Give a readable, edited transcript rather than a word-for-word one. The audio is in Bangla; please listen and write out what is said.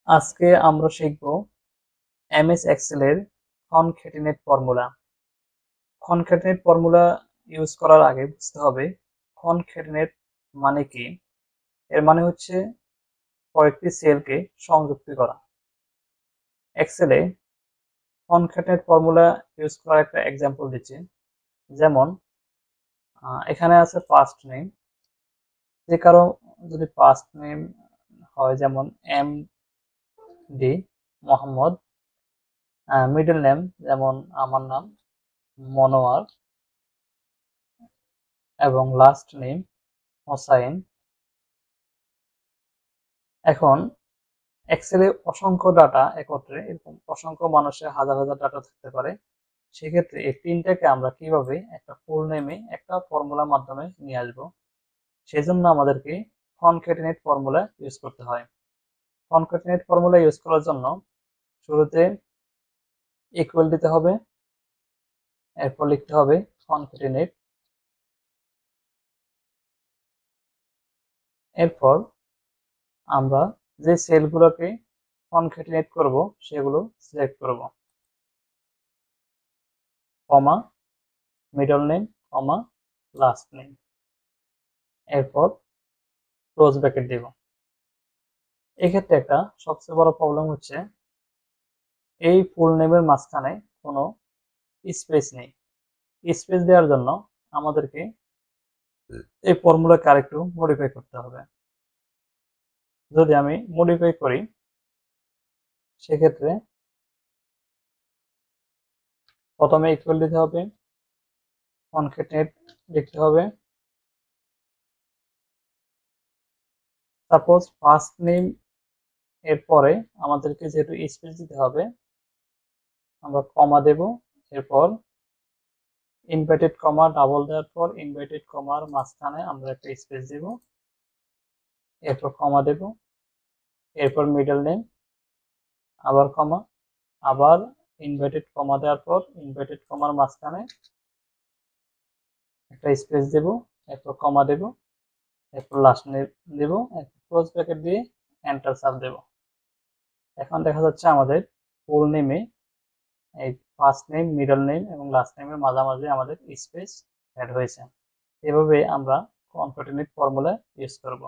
আজকে আমরা শিখব এমএস এক্সেল এর concatenate formula. Concatenate formula use করার আগে বুঝতে হবে কনক্যাটিনেট মানে কি। এর মানে হচ্ছে কয়েকটি সেলকে সংযুক্ত করা। এক্সেলে কনক্যাটিনেট ফর্মুলা ইউজ করার একটা এক্সাম্পল দিচ্ছি। যেমন এখানে আছে ফার্স্ট নেম, যে কারো যদি ফার্স্ট নেম হয় যেমন M D Mohammad, middle name যেমন আমার নাম মনোয়ার, এবং লাস্ট নেম হোসাইন। এখন এক্সেলে অসংখ্য ডাটা একত্রে, এরকম অসংখ্য মানুষের হাজার হাজার ডাটা থাকতে পারে। সেক্ষেত্রে এই তিনটাকে আমরা কিভাবে একটা ফুল নেমে একটা ফর্মুলার মাধ্যমে নিয়ে আসবো, সেজন্য আমাদেরকে কনক্যাটিনেট ফর্মুলা ইউজ করতে হয়। কনক্যাটিনেট ফর্মুলা ইউজ করার জন্য শুরুতে ইকুয়াল দিতে হবে, এরপর লিখতে হবে কনক্যাটিনেট, এরপর আমরা যে সেলগুলোকে কনক্যাটিনেট করব সেগুলো সিলেক্ট করব, কমা মিডল নেম, কমা লাস্ট নেম, এরপর ক্লোজ ব্র্যাকেট দেব। এক্ষেত্রে একটা সবচেয়ে বড় প্রবলেম হচ্ছে এই ফুল নেমের মাঝখানে কোনো স্পেস নেই। স্পেস দেওয়ার জন্য আমাদেরকে এই ফর্মুলাকে আরেকটু মডিফাই করতে হবে। যদি আমি মডিফাই করি সেক্ষেত্রে প্রথমে ইকুয়াল দিতে হবে, কনক্যাটিনেট লিখতে হবে। সাপোজ ফার্স্ট নেম এর পরে আমাদেরকে যেহেতু স্পেস দিতে হবে, আমরা কমা দেব, এরপর ইনভার্টেড কমা ডাবল দেওয়ার পর ইনভার্টেড কমার মাঝখানে আমরা একটা স্পেস দেব, এরপর কমা দেব, এরপর মিডল নেম, আবার কমা, আবার ইনভার্টেড কমা দেওয়ার পর ইনভার্টেড কমার মাঝখানে একটা স্পেস দেব, এরপর কমা দেব, এরপর লাস্ট নেম দেব, এরপর ক্লোজ ব্র্যাকেট দিয়ে এন্টার চাপ দেব। এখন দেখা যাচ্ছে আমাদের ফুল নেমে এই ফার্স্ট নেম, মিডল নেম এবং লাস্ট নেমের মাঝামাঝি আমাদের স্পেস অ্যাড হয়েছে। এভাবে আমরা কনক্যাটিনেট ফর্মুলা ইউজ করব।